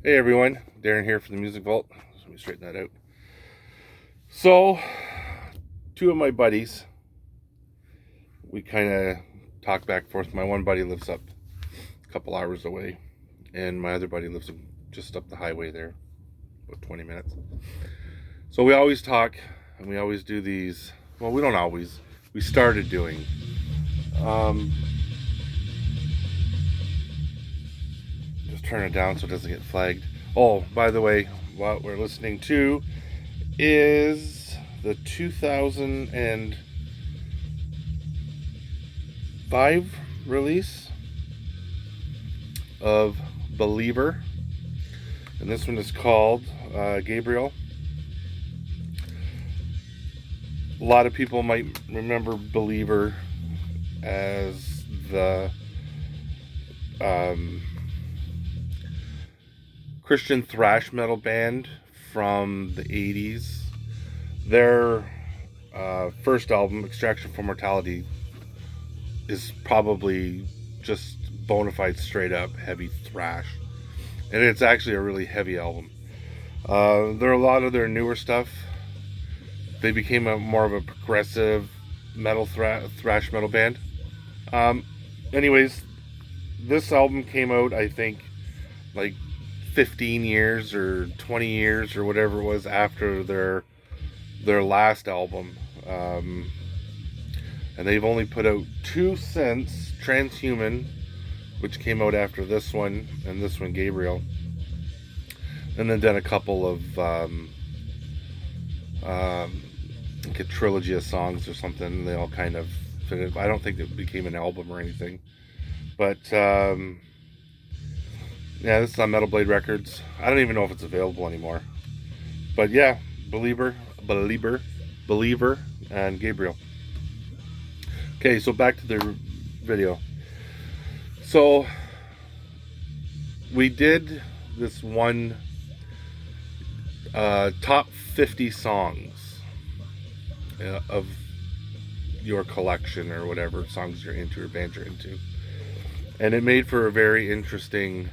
Hey everyone, Darren here for the Music Vault. Let me straighten that out. So, two of my buddies, we kind of talk back and forth. My one buddy lives up a couple hours away, and my other buddy lives just up the highway there, about 20 minutes. So we always talk, and we always do these. Well, we don't always. We started doing. Just turn it down so it doesn't get flagged. Oh, by the way, what we're listening to is the 2005 release of Believer, and this one is called Gabriel. A lot of people might remember Believer as the Christian thrash metal band from the 80s. Their first album, Extraction from Mortality, is probably just bona fide straight up heavy thrash, and it's actually a really heavy album. There are a lot of their newer stuff. They became more of a progressive metal thrash metal band. Anyways, this album came out, I think, like 15 years or 20 years or whatever it was after their last album. And they've only put out two since: Transhuman, which came out after this one, and this one, Gabriel. And then done a couple of like a trilogy of songs or something. They all kind of fit. I don't think it became an album or anything. But yeah, this is on Metal Blade Records. I don't even know if it's available anymore. But yeah, Believer, and Gabriel. Okay, so back to the video. So we did this one top 50 songs of your collection or whatever songs you're into or bands you're into, and it made for a very interesting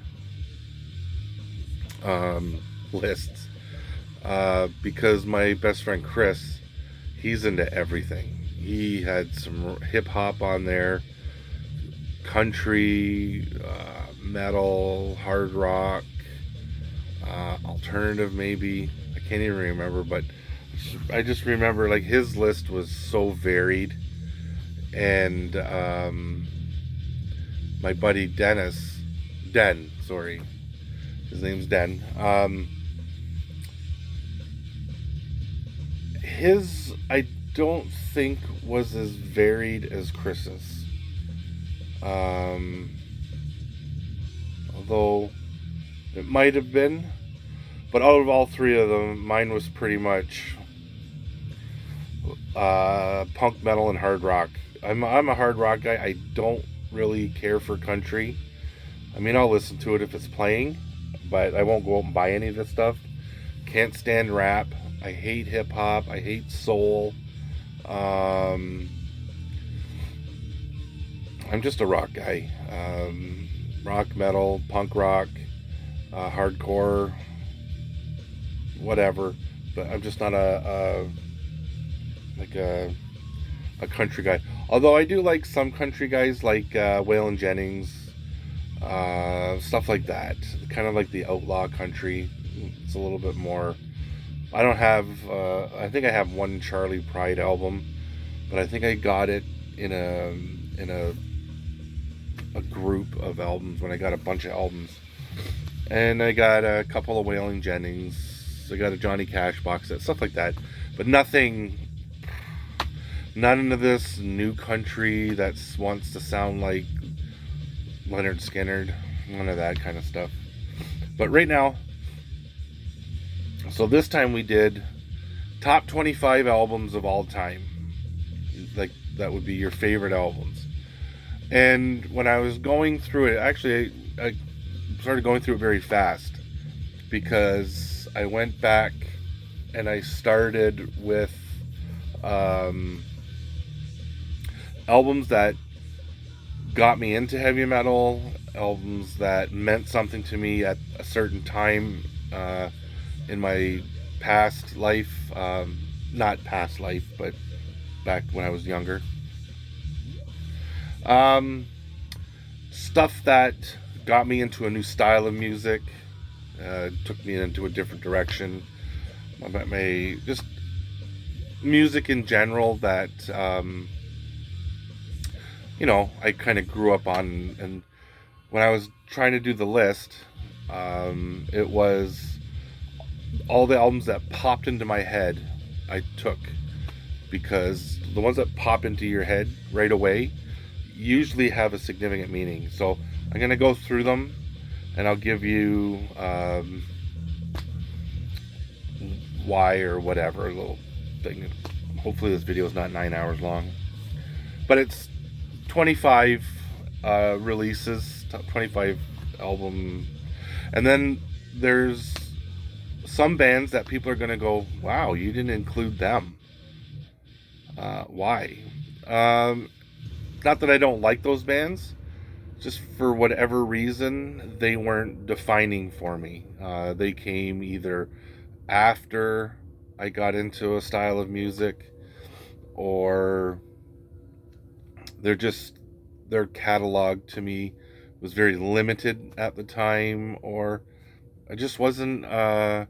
list because my best friend Chris, he's into everything. He had some hip hop on there, country, metal, hard rock, alternative maybe. I can't even remember, but I just remember like his list was so varied. And my buddy Den, sorry, his name's Den. His, I don't think, was as varied as Chris's. Although it might have been, but out of all three of them, mine was pretty much punk, metal, and hard rock. I'm a hard rock guy. I don't really care for country. I mean, I'll listen to it if it's playing, but I won't go out and buy any of this stuff. Can't stand rap. I hate hip hop. I hate soul. I'm just a rock guy. Rock, metal, punk rock, hardcore, whatever. But I'm just not a country guy. Although I do like some country guys, like Waylon Jennings, stuff like that. Kind of like the outlaw country. It's a little bit more. I don't have. I think I have one Charlie Pride album, but I think I got it in a group of albums when I got a bunch of albums, and I got a couple of Waylon Jennings. I got a Johnny Cash box set, stuff like that, but nothing. None of this new country that wants to sound like Leonard Skinner. None of that kind of stuff. But right now, so this time we did top 25 albums of all time. Like, that would be your favorite albums. And when I was going through it, actually, I started going through it very fast because I went back and I started with albums that got me into heavy metal, albums that meant something to me at a certain time in my past life. Not past life, but back when I was younger. Um, Stuff that got me into a new style of music, took me into a different direction. Just music in general that I kind of grew up on. And when I was trying to do the list, it was all the albums that popped into my head. I took, because the ones that pop into your head right away usually have a significant meaning. So I'm gonna go through them, and I'll give you why or whatever, a little thing. Hopefully this video is not 9 hours long, but it's 25 releases, top 25 album. And then there's some bands that people are gonna go, wow, you didn't include them. Why? Not that I don't like those bands, just for whatever reason they weren't defining for me. They came either after I got into a style of music, or their catalog to me was very limited at the time, or I just wasn't a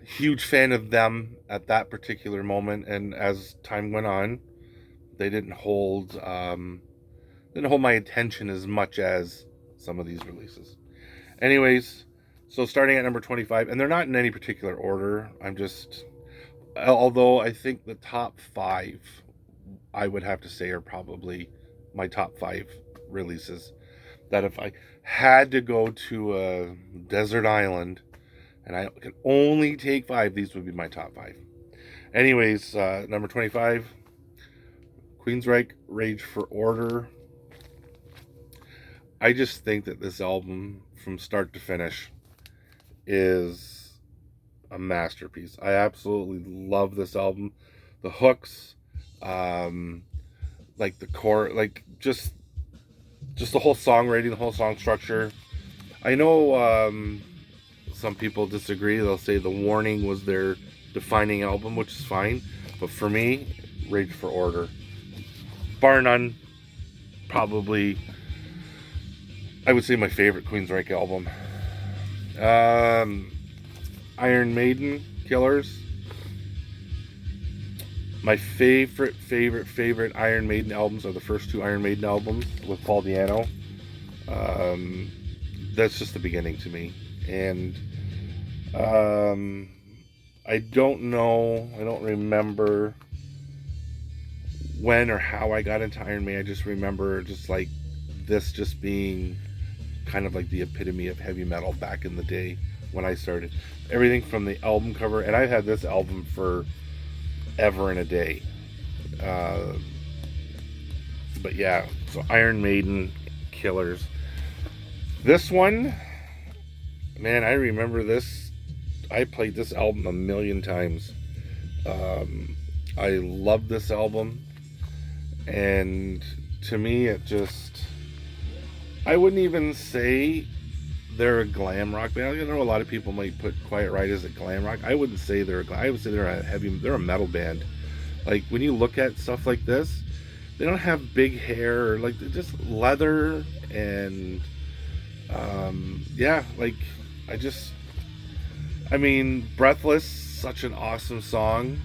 huge fan of them at that particular moment. And as time went on, they didn't hold my attention as much as some of these releases. Anyways, so starting at number 25, and they're not in any particular order. Although I think the top 5, I would have to say, are probably my top 5 releases. That if I had to go to a desert island and I can only take 5, these would be my top 5. Anyways, number 25, Queensryche, Rage for Order. I just think that this album, from start to finish, is a masterpiece. I absolutely love this album. The hooks, like the core, like just the whole songwriting, the whole song structure. I know some people disagree. They'll say The Warning was their defining album, which is fine. But for me, Rage for Order, bar none, probably, I would say, my favorite Queensryche album. Iron Maiden, Killers. My favorite Iron Maiden albums are the first 2 Iron Maiden albums with Paul Di'Anno. That's just the beginning to me. And I don't remember when or how I got into Iron Maiden. I just remember just like this just being kind of like the epitome of heavy metal back in the day when I started. Everything from the album cover, and I've had this album for ever and a day. But yeah, so Iron Maiden, Killers. This one, man, I remember this. I played this album a million times. I love this album, and to me, I wouldn't even say they're a glam rock band. I know a lot of people might put Quiet Riot as a glam rock. I wouldn't say I would say they're a metal band. Like, when you look at stuff like this, they don't have big hair, or like, they're just leather, and yeah, like, Breathless, such an awesome song.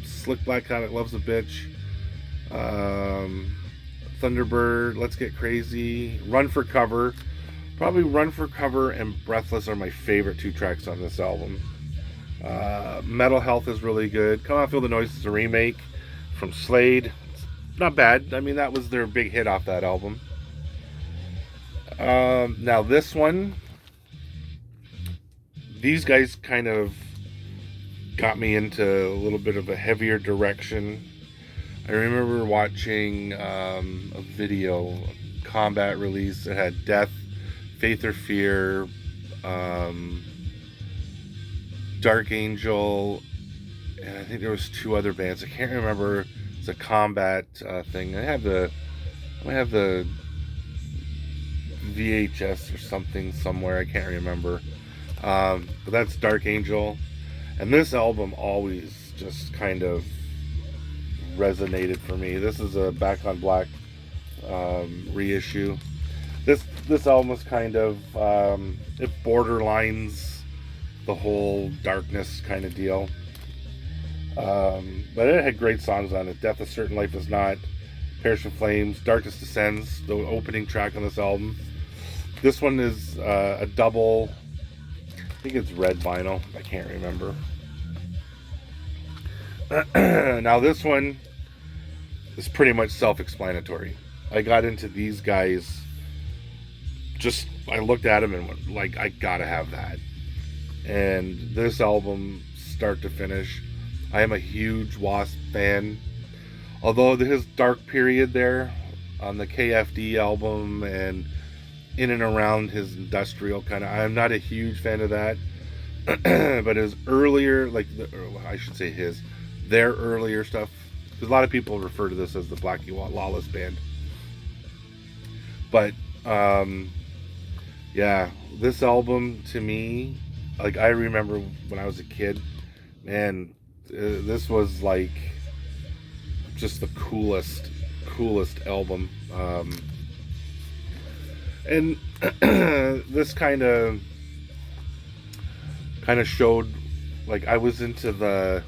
Slick Black Cadillac Loves a Bitch. Thunderbird, Let's Get Crazy, Run for Cover. Probably Run for Cover and Breathless are my favorite 2 tracks on this album. Metal Health is really good. Come On Feel the Noise is a remake from Slade. It's not bad. I mean, that was their big hit off that album. Now this one, these guys kind of got me into a little bit of a heavier direction. I remember watching a video, a Combat release. It had Death, Faith or Fear, Dark Angel, and I think there was 2 other bands. I can't remember. It's a Combat thing. I have the I have the VHS or something somewhere. I can't remember. But that's Dark Angel. And this album always just kind of resonated for me. This is a Back on Black reissue. This album was kind of it borderlines the whole darkness kind of deal. But it had great songs on it. Death is Certain, Life is Not, Perish in Flames, Darkness Descends, the opening track on this album. This one is a double, I think it's red vinyl, I can't remember. Now this one is pretty much self-explanatory. I got into these guys, I looked at them and went, like, I gotta have that. And this album, start to finish, I am a huge Wasp fan. Although his dark period there on the KFD album and in and around his industrial kind of, I'm not a huge fan of that. But his earlier, their earlier stuff, because a lot of people refer to this as the Blackie Lawless Band. But yeah, this album to me, like, I remember when I was a kid, man, this was like just the coolest album. And this kind of showed, like, I was into the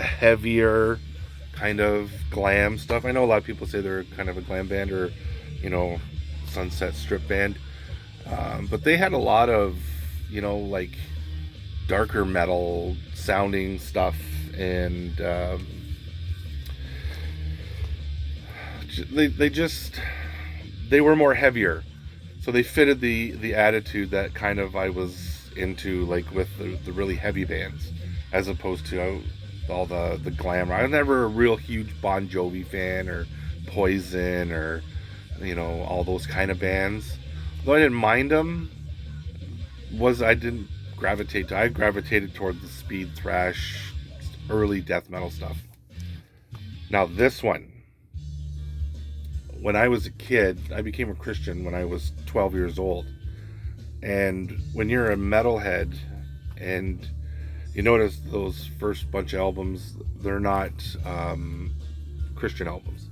heavier kind of glam stuff. I know a lot of people say they're kind of a glam band or, Sunset Strip band, but they had a lot of, like, darker metal sounding stuff, and they were more heavier, so they fitted the attitude that kind of I was into, like with the really heavy bands, as opposed to all the glamour. I was never a real huge Bon Jovi fan or Poison or all those kind of bands. Though I didn't mind them, I gravitated toward the speed thrash, early death metal stuff. Now this one, when I was a kid, I became a Christian when I was 12 years old. And when you're a metalhead and you notice those first bunch of albums, they're not Christian albums.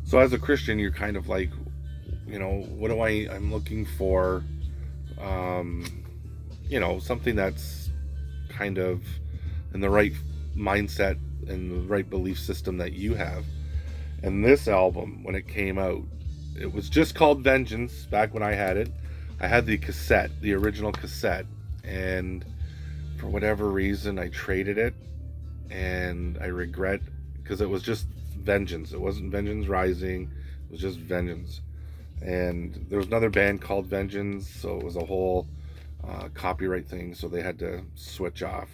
So as a Christian, you're kind of like, what do I'm looking for, something that's kind of in the right mindset and the right belief system that you have. And this album, when it came out, it was just called Vengeance back when I had it. I had the cassette, the original cassette, and for whatever reason I traded it, and I regret, because it was just Vengeance. It wasn't Vengeance Rising, it was just Vengeance. And there was another band called Vengeance, so it was a whole copyright thing, so they had to switch off.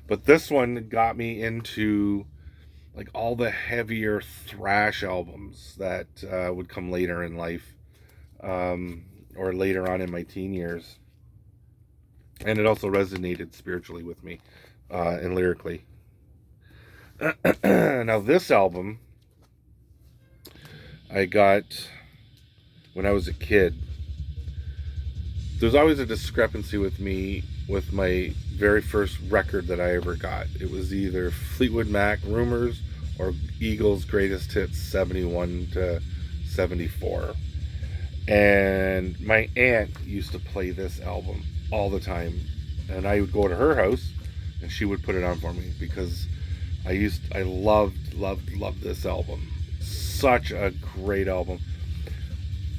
But this one got me into like all the heavier thrash albums that would come later in life, or later on in my teen years. And it also resonated spiritually with me, and lyrically. Now this album I got when I was a kid. There's always a discrepancy with me with my very first record that I ever got. It was either Fleetwood Mac Rumors or Eagles Greatest Hits 71 to 74. And my aunt used to play this album all the time, and I would go to her house and she would put it on for me, because I loved this album. Such a great album.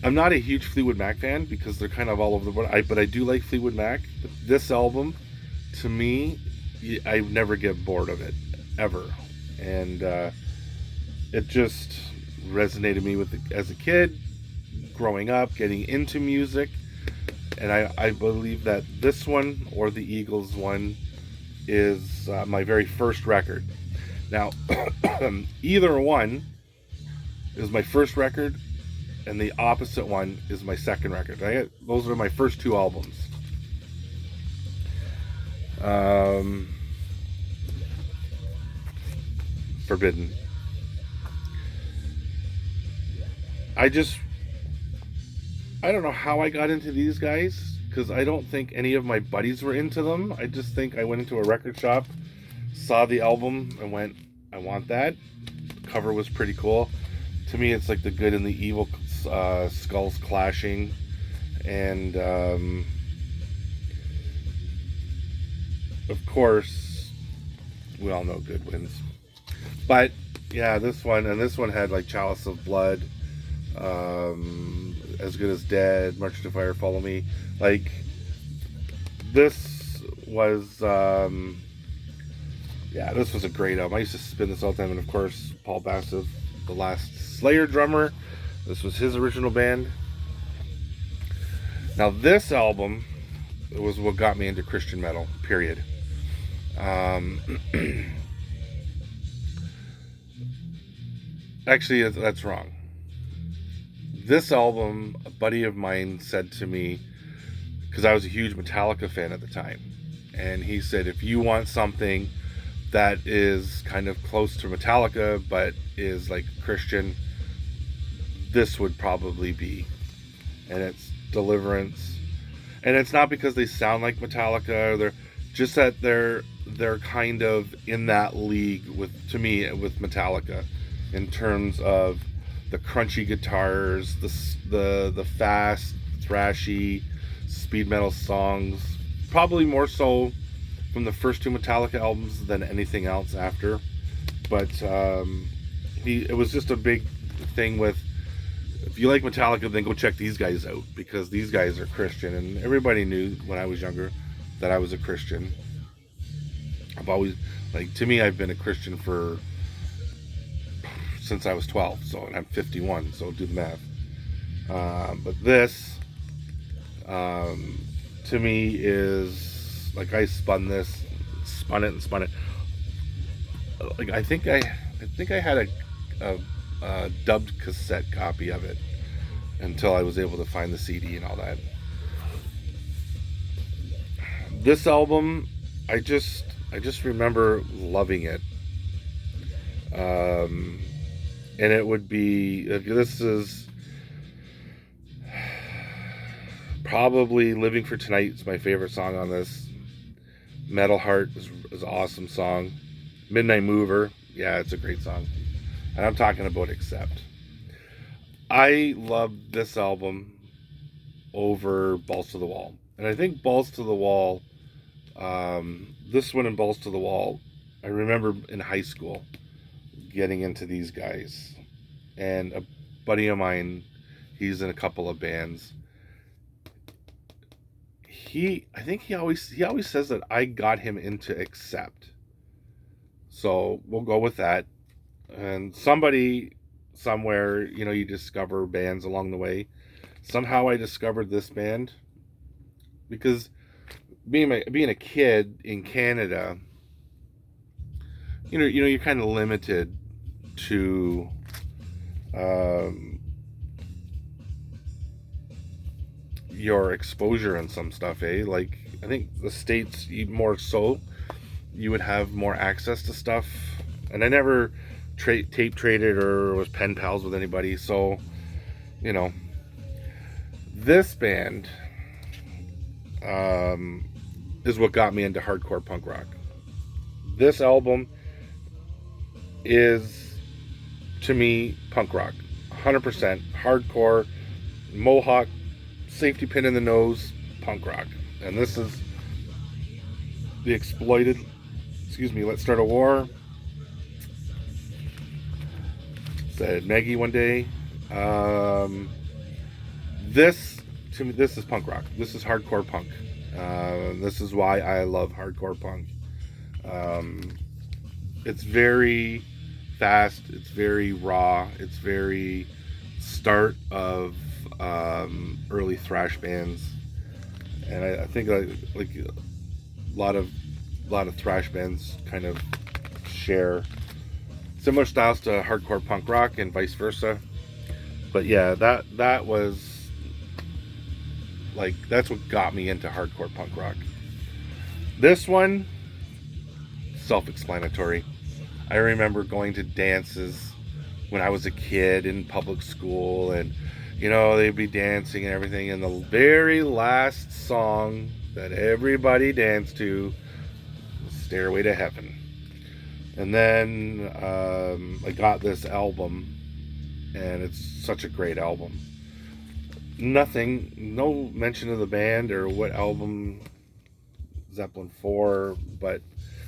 I'm not a huge Fleetwood Mac fan because they're kind of all over the board. But I do like Fleetwood Mac. But this album, to me, I never get bored of it, ever. And it just resonated me as a kid, growing up, getting into music. And I believe that this one or the Eagles one is my very first record. Now, either one is my first record, and the opposite one is my second record. Those are my first two albums. Forbidden. I just, I don't know how I got into these guys, because I don't think any of my buddies were into them. I just think I went into a record shop, saw the album, and went, I want that. The cover was pretty cool. To me, it's like the good and the evil skulls clashing, and of course, we all know good wins. But yeah, this one had like Chalice of Blood, As Good as Dead, March to Fire, Follow Me. Like, this was this was a great album. I used to spin this all the time. And of course, Paul Bassett, the last Slayer drummer, this was his original band. Now this album was what got me into Christian metal, period. Actually, that's wrong. This album, a buddy of mine said to me, because I was a huge Metallica fan at the time, and he said, if you want something that is kind of close to Metallica but is like Christian, this would probably be. And it's Deliverance. And it's not because they sound like Metallica, or they're just that they're kind of in that league with, to me, with Metallica, in terms of the crunchy guitars, the fast, thrashy, speed metal songs, probably more so from the first two Metallica albums than anything else after. But it was just a big thing with, if you like Metallica, then go check these guys out, because these guys are Christian, and everybody knew when I was younger that I was a Christian. I've always, like, to me, I've been a Christian since I was 12, so, and I'm 51, so do the math. But this, to me, is like, I spun it. Like, I think I had a dubbed cassette copy of it until I was able to find the CD and all that. This album, I just remember loving it. And it would be, this is probably Living for Tonight is my favorite song on this. Metal Heart is an awesome song. Midnight Mover, yeah, it's a great song. And I'm talking about Accept. I love this album over Balls to the Wall. And I think Balls to the Wall, this one and Balls to the Wall, I remember in high school getting into these guys. And a buddy of mine, he's in a couple of bands. I think he always says that I got him into Accept. So we'll go with that. And somebody somewhere, you discover bands along the way. Somehow I discovered this band, because being a kid in Canada, you're kind of limited to your exposure and some stuff, eh? Like, I think the States, more so, you would have more access to stuff. And I never tape traded or was pen pals with anybody, so this band is what got me into hardcore punk rock. This album is, to me, punk rock, 100% hardcore, mohawk, safety pin in the nose, punk rock. And this is The Exploited, Let's Start a War, said Maggie one day. This, to me, this is punk rock. This is hardcore punk. This is why I love hardcore punk. It's very fast. It's very raw. It's very start of early thrash bands, and I think like a lot of thrash bands kind of share similar styles to hardcore punk rock and vice versa. But yeah, that was like, that's what got me into hardcore punk rock. This one, self-explanatory. I remember going to dances when I was a kid in public school, and you know, they'd be dancing and everything, and the very last song that everybody danced to was Stairway to Heaven. And then I got this album, and it's such a great album. No mention of the band or what album Zeppelin 4, but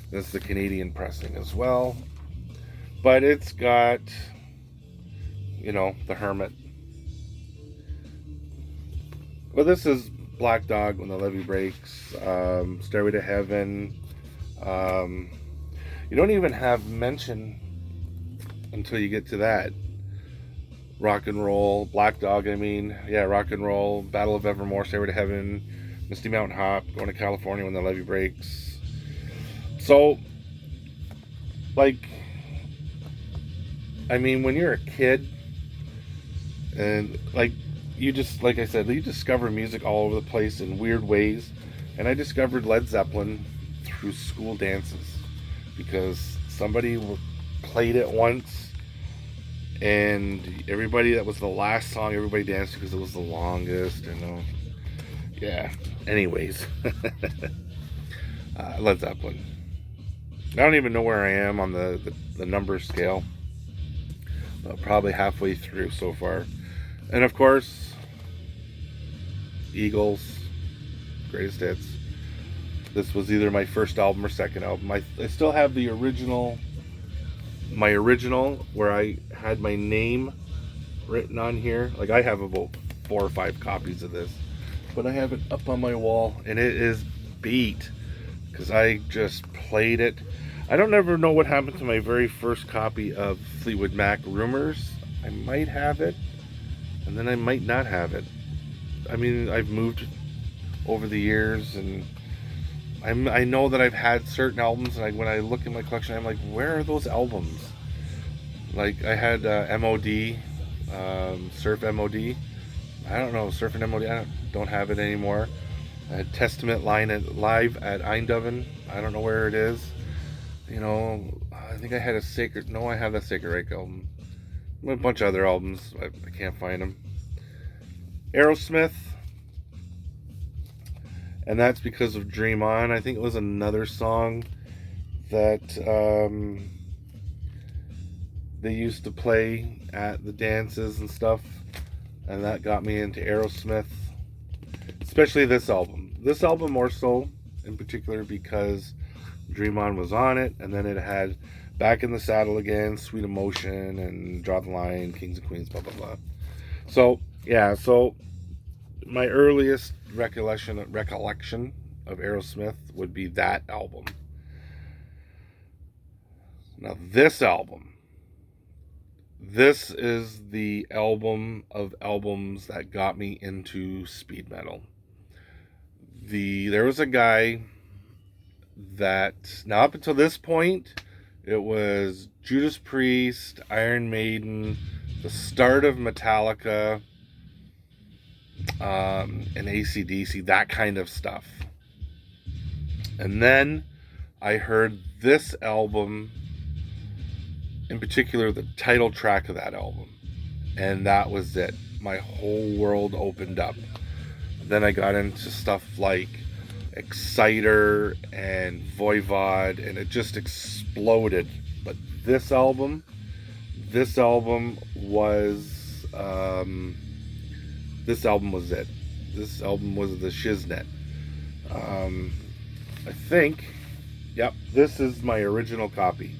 this is the Canadian pressing as well. But it's got, you know, The Hermit. Well, this is Black Dog, When the Levee Breaks, Stairway to Heaven. You don't even have mention until you get to that. Rock and Roll, Black Dog, Rock and Roll, Battle of Evermore, Stairway to Heaven, Misty Mountain Hop, Going to California When the Levee Breaks. So, like, I mean, when you're a kid, and like I said, you discover music all over the place in weird ways. And I discovered Led Zeppelin through school dances because somebody played it once, and everybody, that was the last song everybody danced to because it was the longest. And yeah. Anyways, Led Zeppelin. I don't even know where I am on the number scale. Probably halfway through so far. And of course, Eagles, greatest hits. This was either my first album or second album. I still have the original, my original, where I had my name written on here. Like, I have about 4 or 5 copies of this, but I have it up on my wall, and it is beat because I just played it. I don't ever know what happened to my very first copy of Fleetwood Mac, Rumors. I might have it, and then I might not have it. I mean, I've moved over the years, and I know that I've had certain albums, and when I look in my collection, I'm like, where are those albums? Like, I had MOD, Surf MOD. I don't know, Surf and MOD. I don't have it anymore. I had Testament live at Eindhoven. I don't know where it is. You know, I think I had a Sacred... No, I have that Sacred Reich album. A bunch of other albums. I can't find them. Aerosmith. And that's because of Dream On. I think it was another song that they used to play at the dances and stuff. And that got me into Aerosmith. Especially this album. This album more so, in particular, because Dream On was on it, and then it had Back in the Saddle Again, Sweet Emotion, and Draw the Line, Kings and Queens, blah, blah, blah. So, yeah, so my earliest recollection of Aerosmith would be that album. Now, this album, this is the album of albums that got me into speed metal. There was a guy that, now up until this point, it was Judas Priest, Iron Maiden, the start of Metallica, and AC/DC, that kind of stuff. And then I heard this album, in particular the title track of that album, and that was it. My whole world opened up. Then I got into stuff like Exciter and Voivod, and it just exploded. But this album was it. This album was the shiznit. I think, yep, this is my original copy.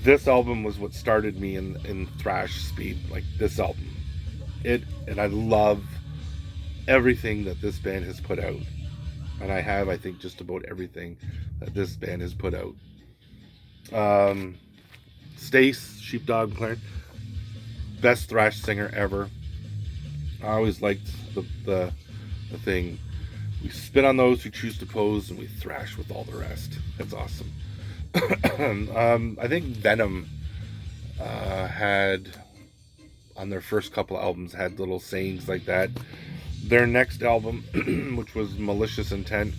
This album was what started me in thrash speed, like this album. And I love everything that this band has put out. And I have, I think, just about everything that this band has put out. Stace, Sheepdog McLaren, best thrash singer ever. I always liked the thing. We spit on those who choose to pose, and we thrash with all the rest. That's awesome. I think Venom had, on their first couple of albums, had little sayings like that. Their next album, which was Malicious Intent,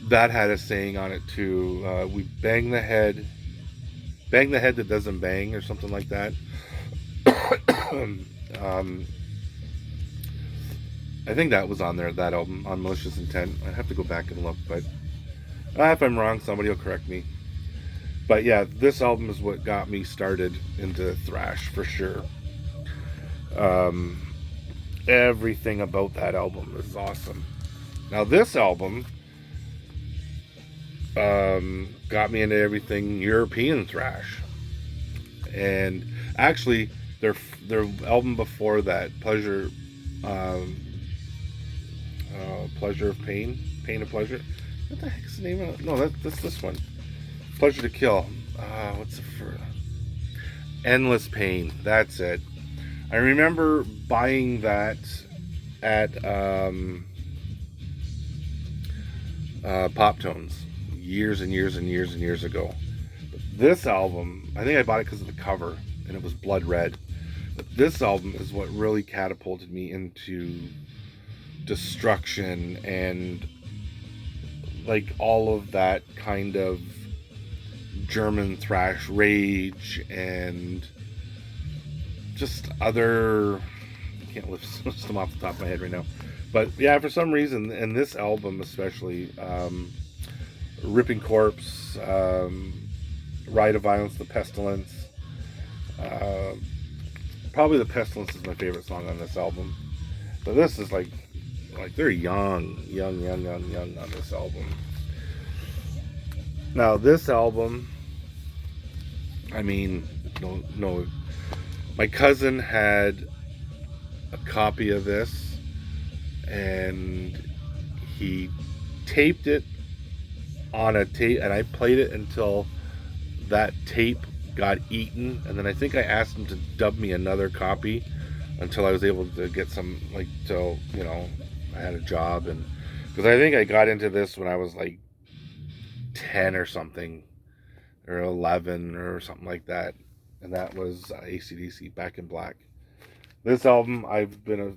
that had a saying on it too. We bang the head that doesn't bang, or something like that. um, I think that was on there, that album, on Malicious Intent. I have to go back and look, but if I'm wrong, somebody will correct me. But yeah, this album is what got me started into thrash for sure. Um, Everything about that album is awesome. Now this album got me into everything European thrash, and actually their album before that, um, Pleasure of Pain, Pain of Pleasure. What the heck's the name of it? No, that's this one. Pleasure to Kill. What's the first? Endless Pain. That's it. I remember buying that at Pop Tones years and years and years and years ago. But this album, I think I bought it because of the cover, and it was blood red. But this album is what really catapulted me into destruction and like all of that kind of German thrash rage and just other, I can't list them off the top of my head right now, but yeah, for some reason, and this album especially, Ripping Corpse, Ride of Violence, The Pestilence, probably The Pestilence is my favorite song on this album. But this is like they're young on this album. Now this album, I mean, no, my cousin had a copy of this, and he taped it on a tape, and I played it until that tape got eaten, and then I think I asked him to dub me another copy until I was able to get some, like, till, you know, I had a job, and because I think I got into this when I was like 10 or something, or 11 or something like that, and that was AC/DC, Back in Black. This album,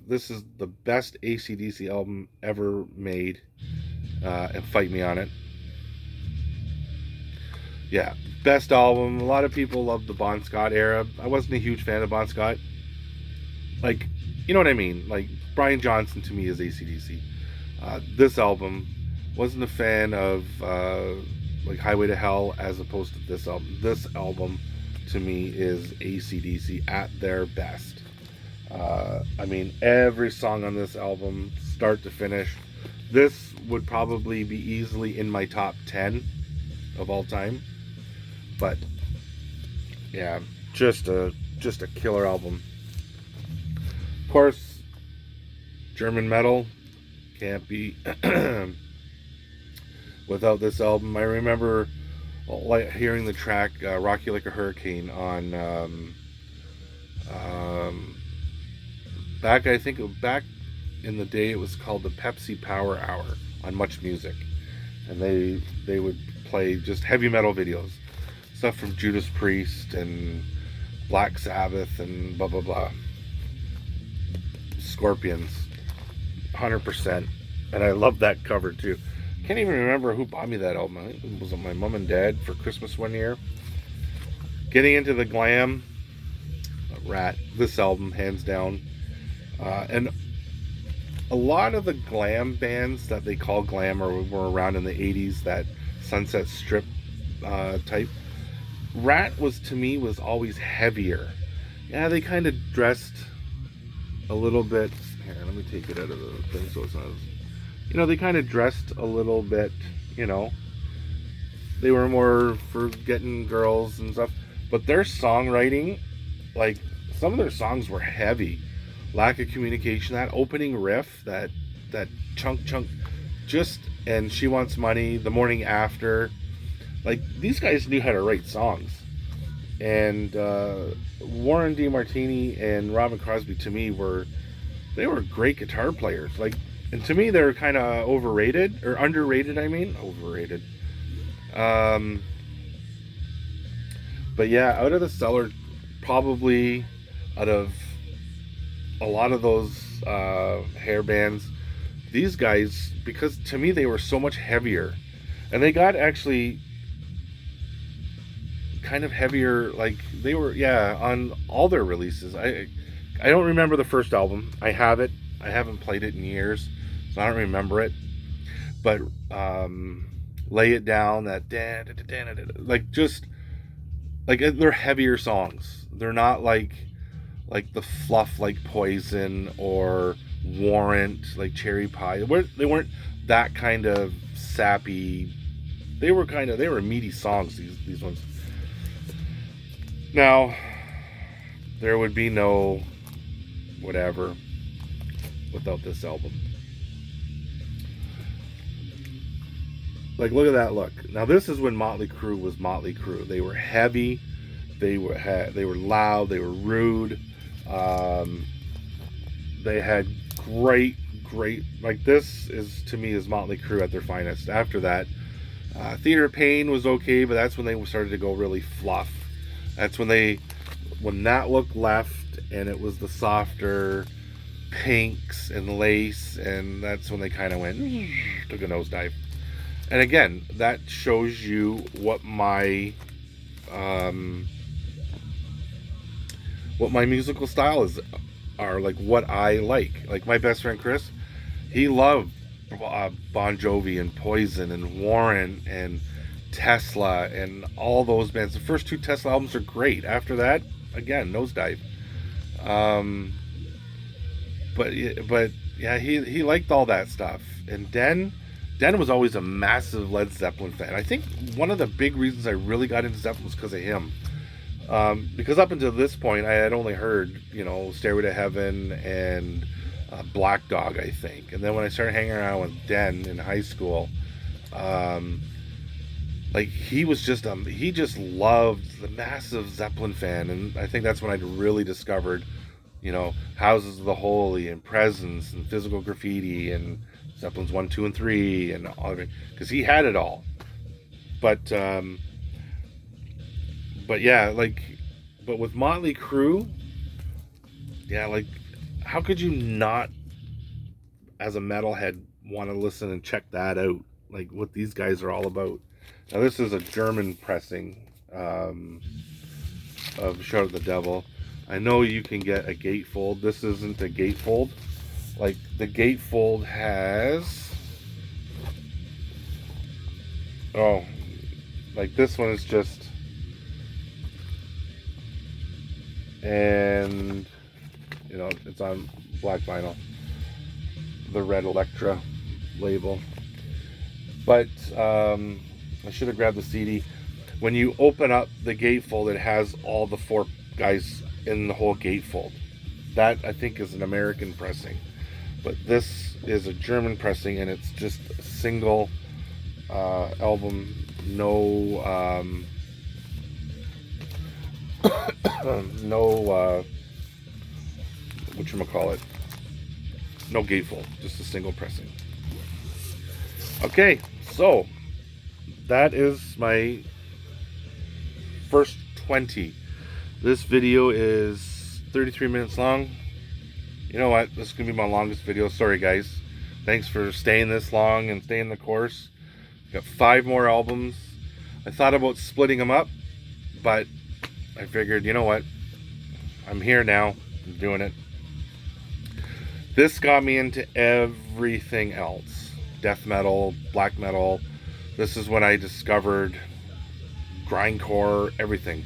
this is the best AC/DC album ever made, and fight me on it. Yeah, best album. A lot of people love the Bon Scott era. I wasn't a huge fan of Bon Scott. Like, you know what I mean? Like, Brian Johnson to me is AC/DC. This album, wasn't a fan of like Highway to Hell as opposed to this album. This album to me is AC/DC at their best. I mean, every song on this album, start to finish, this would probably be easily in my top 10 of all time. But yeah, just a killer album. Of course, German metal can't be without this album. I remember like hearing the track "Rock You Like a Hurricane" on back in the day, it was called the Pepsi Power Hour on Much Music, and they would play just heavy metal videos, stuff from Judas Priest and Black Sabbath and blah blah blah, Scorpions, 100%. And I love that cover too. Can't even remember who bought me that album. I think it was my mom and dad for Christmas one year. Getting into the glam, Rat, this album hands down. And a lot of the glam bands that they call glam or were around in the 80s, that Sunset Strip type, Rat was always heavier. Yeah, they kind of dressed a little bit. Here, let me take it out of the thing so it's not. You know, they kind of dressed a little bit. You know, they were more for getting girls and stuff. But their songwriting, like some of their songs were heavy. Lack of communication. That opening riff, that chunk, just, and She Wants Money, The Morning After. Like, these guys knew how to write songs. And Warren DeMartini and Robin Crosby, to me, were great guitar players. Like, and to me, they're kind of overrated, or underrated, I mean. Overrated. But yeah, Out of the Cellar, probably out of a lot of those hair bands, these guys, because to me they were so much heavier, And they got actually kind of heavier, like they were, yeah, on all their releases. I don't remember the first album. I have it. I haven't played it in years, so I don't remember it. But Lay It Down, that like just like they're heavier songs. They're not like the fluff like Poison or Warrant, like Cherry Pie. They weren't that kind of sappy. They were meaty songs. These ones. Now there would be no whatever without this album. Like, look at that look. Now this is when Motley Crue was Motley Crue. They were heavy, they were loud, they were rude. Um, they had great, like this is to me is Motley Crue at their finest. After that, Theater of Pain was okay, but that's when they started to go really fluff. That's when that look left, and it was the softer pinks and lace, and that's when they kind of went took a nosedive. And again, that shows you what my musical style are, like what I like. Like my best friend Chris, he loved Bon Jovi and Poison and Warrant and Tesla and all those bands. The first two Tesla albums are great. After that, again, nosedive. But yeah, he liked all that stuff. And Den was always a massive Led Zeppelin fan. I think one of the big reasons I really got into Zeppelin was because of him. Because up until this point, I had only heard, Stairway to Heaven and Black Dog, I think. And then when I started hanging around with Den in high school, like he just loved the massive Zeppelin fan. And I think that's when I really discovered, Houses of the Holy and Presence and Physical Graffiti and Zeppelin's 1, 2, and 3 and all of it, because he had it all. But yeah, but with Motley Crue, yeah, like how could you not, as a metalhead, want to listen and check that out? Like what these guys are all about. Now this is a German pressing of Shout at the Devil. I know you can get a gatefold. This isn't a gatefold. Like the gatefold has, like this one is just, and it's on black vinyl, the red Elektra label. But I should have grabbed the CD. When you open up the gatefold, it has all the four guys in the whole gatefold. That I think is an American pressing. But this is a German pressing, and it's just a single album, no no whatchamacallit, no gatefold, just a single pressing. Okay, so that is my first 20. This video is 33 minutes long. You know what? This is going to be my longest video. Sorry, guys. Thanks for staying this long and staying the course. Got 5 more albums. I thought about splitting them up, but I figured, you know what? I'm here now. I'm doing it. This got me into everything else. Death metal, black metal. This is when I discovered grindcore, everything.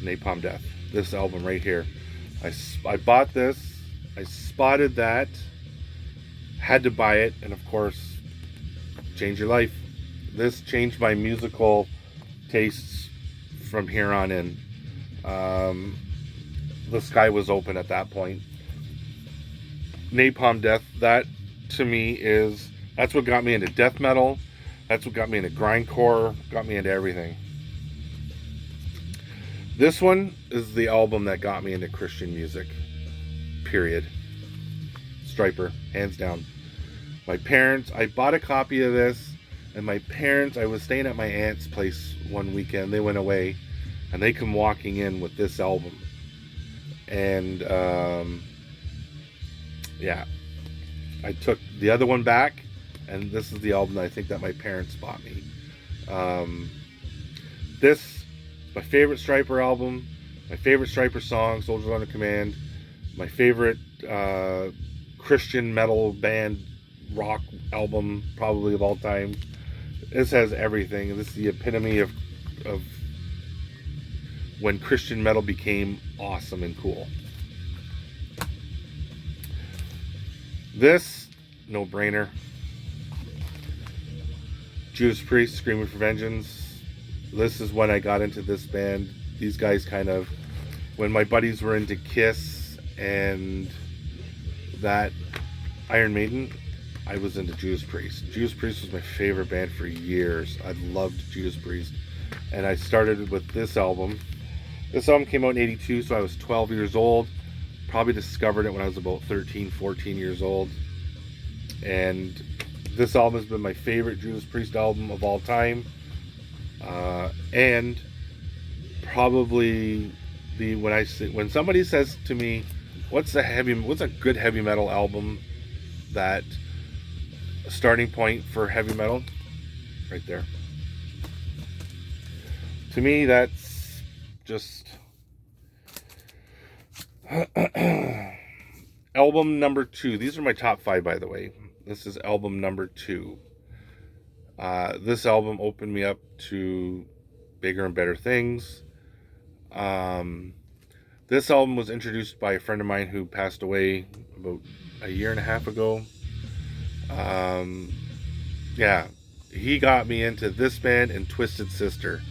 Napalm Death. This album right here. I bought this. I spotted that, had to buy it, and of course, change your life. This changed my musical tastes from here on in. The sky was open at that point. Napalm Death, that to me that's what got me into death metal. That's what got me into grindcore, got me into everything. This one is the album that got me into Christian music. Period. Stryper, hands down. My parents, I bought a copy of this, and my parents, I was staying at my aunt's place one weekend. They went away, and they come walking in with this album. And yeah, I took the other one back, and this is the album that I think that my parents bought me. Um, this is my favorite Stryper album, my favorite Stryper song, Soldiers Under Command, my favorite Christian metal band rock album probably of all time. This has everything. This is the epitome of when Christian metal became awesome and cool. This, no brainer. Judas Priest, Screaming for Vengeance. This is when I got into this band. These guys kind of, when my buddies were into Kiss and that Iron Maiden, I was into Judas Priest. Judas Priest was my favorite band for years. I loved Judas Priest. And I started with this album. This album came out in 82, so I was 12 years old. Probably discovered it when I was about 13, 14 years old. And this album has been my favorite Judas Priest album of all time. And probably when somebody says to me, what's a good heavy metal album, that starting point for heavy metal? Right there. To me, that's just album number 2. These are my top 5, by the way. This is album number 2. This album opened me up to bigger and better things. This album was introduced by a friend of mine who passed away about a year and a half ago. Yeah, he got me into this band and Twisted Sister.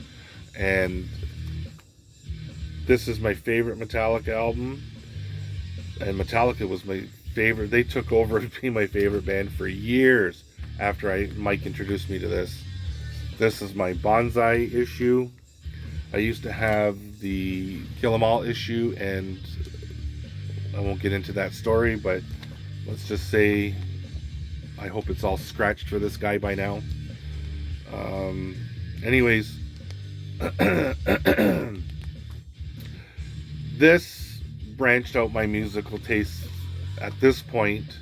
And this is my favorite Metallica album. And Metallica was my favorite. They took over as being my favorite band for years after Mike introduced me to this. This is my Bonsai issue. I used to have the Kill 'Em All issue, and I won't get into that story, but let's just say I hope it's all scratched for this guy by now. Anyways, this branched out my musical tastes at this point,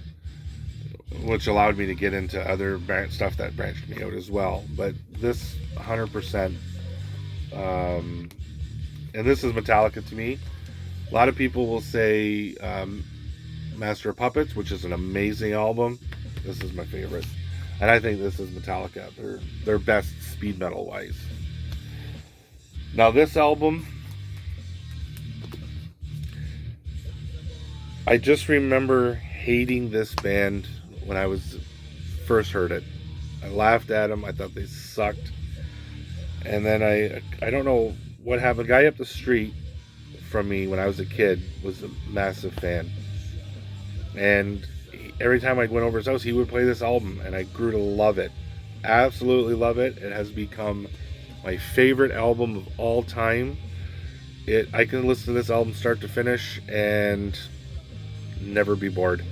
which allowed me to get into other stuff that branched me out as well. But this 100%, and this is Metallica to me. A lot of people will say Master of Puppets, which is an amazing album. This is my favorite, and I think this is Metallica. They're best speed metal wise. Now this album, I just remember hating this band when I was first heard it. I laughed at them. I thought they sucked. And then I don't know what happened. A guy up the street from me when I was a kid was a massive fan. And every time I went over his house, he would play this album, and I grew to love it. Absolutely love it. It has become my favorite album of all time. I can listen to this album start to finish and never be bored.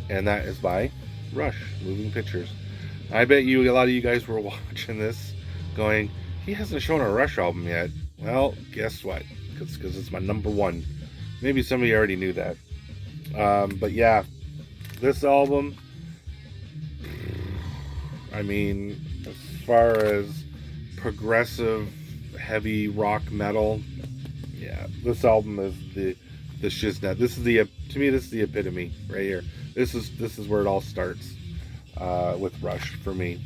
And that is by Rush, Moving Pictures. I bet a lot of you guys were watching this going, he hasn't shown a Rush album yet. Well, guess what? Because it's my number 1. Maybe some of you already knew that. But yeah, this album, I mean, as far as progressive heavy rock metal, yeah, this album is the shiznit. This is to me, this is the epitome right here. This is where it all starts with Rush for me.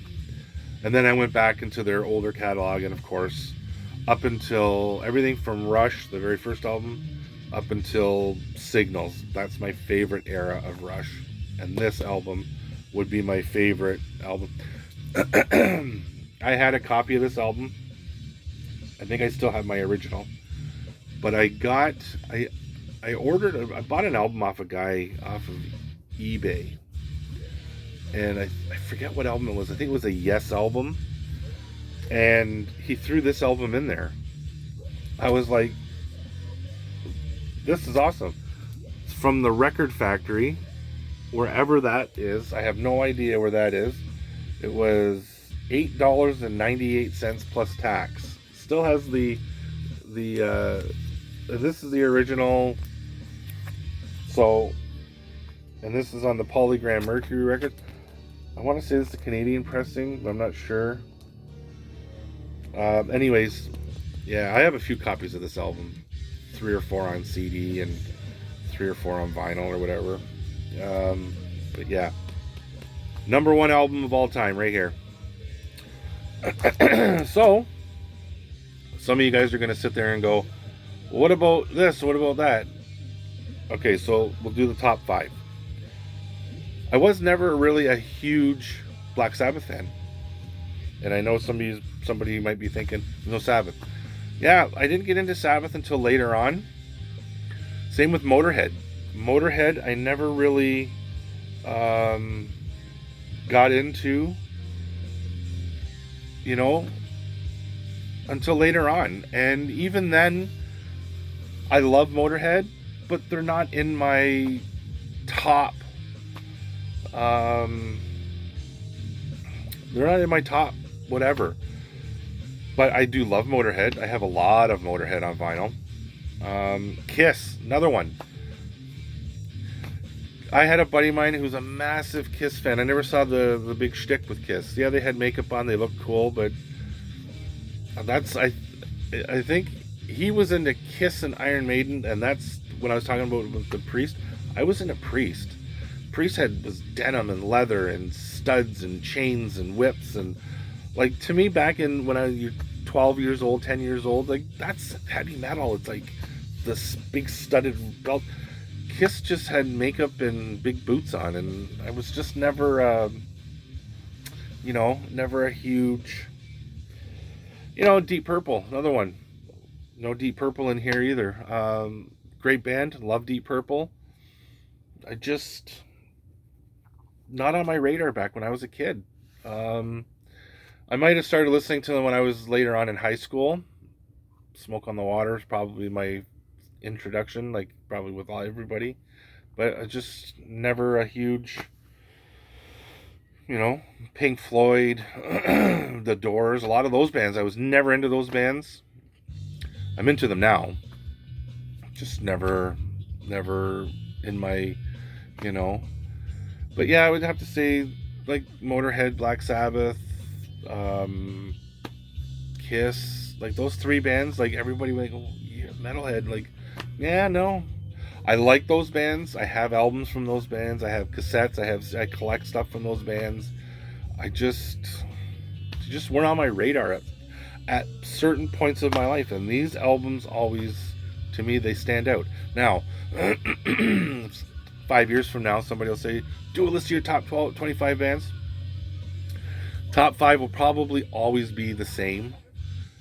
And then I went back into their older catalog, and of course, up until everything from Rush, the very first album, up until Signals. That's my favorite era of Rush, and this album would be my favorite album. I had a copy of this album. I think I still have my original, but I bought an album off a guy off of eBay, and I forget what album it was. I think it was a Yes album, and he threw this album in there. I was like, this is awesome. It's from the Record Factory, wherever that is. I have no idea where that is. It was $8.98 plus tax. Still has this is the original. So, and this is on the Polygram Mercury record. I want to say it's the Canadian pressing, but I'm not sure. Anyways, yeah, I have a few copies of this album, 3 or 4 on CD and 3 or 4 on vinyl or whatever. But yeah, number 1 album of all time, right here. So, some of you guys are gonna sit there and go, "What about this? What about that?" Okay, so we'll do the top 5. I was never really a huge Black Sabbath fan. And I know somebody might be thinking, no Sabbath. Yeah, I didn't get into Sabbath until later on. Same with Motorhead. Motorhead, I never really got into, until later on. And even then, I love Motorhead, but they're not in my top. They're not in my top whatever. But I do love Motorhead. I have a lot of Motorhead on vinyl. Kiss, another one. I had a buddy of mine who's a massive Kiss fan. I never saw the big shtick with Kiss. Yeah, they had makeup on, they looked cool, but I think he was into Kiss and Iron Maiden, and that's when I was talking about with the Priest. I was into Priest. Priest was denim and leather and studs and chains and whips, and like, to me, back in when you're 12 years old, 10 years old, like, that's heavy metal. It's like this big studded belt. Kiss just had makeup and big boots on, and I was just never never a huge, Deep Purple, another one. No Deep Purple in here either. Great band, love Deep Purple. I just, not on my radar back when I was a kid. I might have started listening to them when I was later on in high school. Smoke on the Water is probably my introduction, like probably with everybody. But I just never a huge, Pink Floyd, The Doors, a lot of those bands. I was never into those bands. I'm into them now. Just never in my, But yeah, I would have to say, like, Motorhead, Black Sabbath, Kiss, like those 3 bands, like everybody would go, yeah, metalhead, like, yeah, no. I like those bands. I have albums from those bands. I have cassettes. I collect stuff from those bands. I just weren't on my radar at certain points of my life, and these albums always, to me, they stand out. Now, 5 years from now, somebody will say, do a list of your top 25 bands. Top 5 will probably always be the same,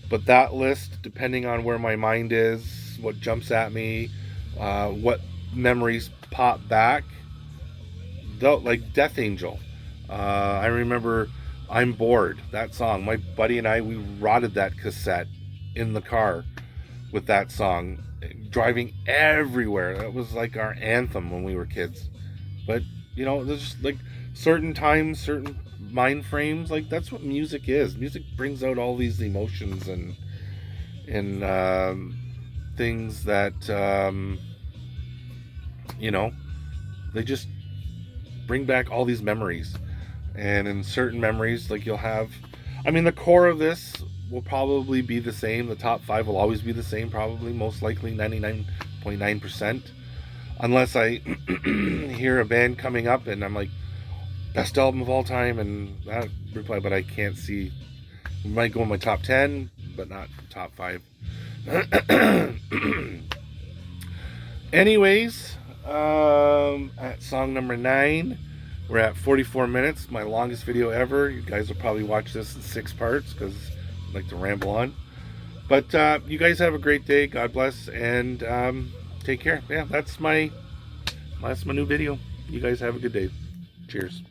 but that list, depending on where my mind is, what jumps at me, what memories pop back, like Death Angel. I remember I'm Bored, that song. My buddy and I, we rotted that cassette in the car with that song, driving everywhere. That was like our anthem when we were kids. But, there's just like certain times, certain mind frames, like that's what music is. Music brings out all these emotions and things that they just bring back all these memories. And in certain memories, like, you'll have, the core of this will probably be the same. The top 5 will always be the same, probably, most likely 99.9%, unless I hear a band coming up and I'm like, best album of all time, and that reply, but I can't see. It might go in my top 10, but not top 5. Anyways, at song number 9, we're at 44 minutes, my longest video ever. You guys will probably watch this in 6 parts because I like to ramble on. But you guys have a great day. God bless, and take care. Yeah, that's my new video. You guys have a good day. Cheers.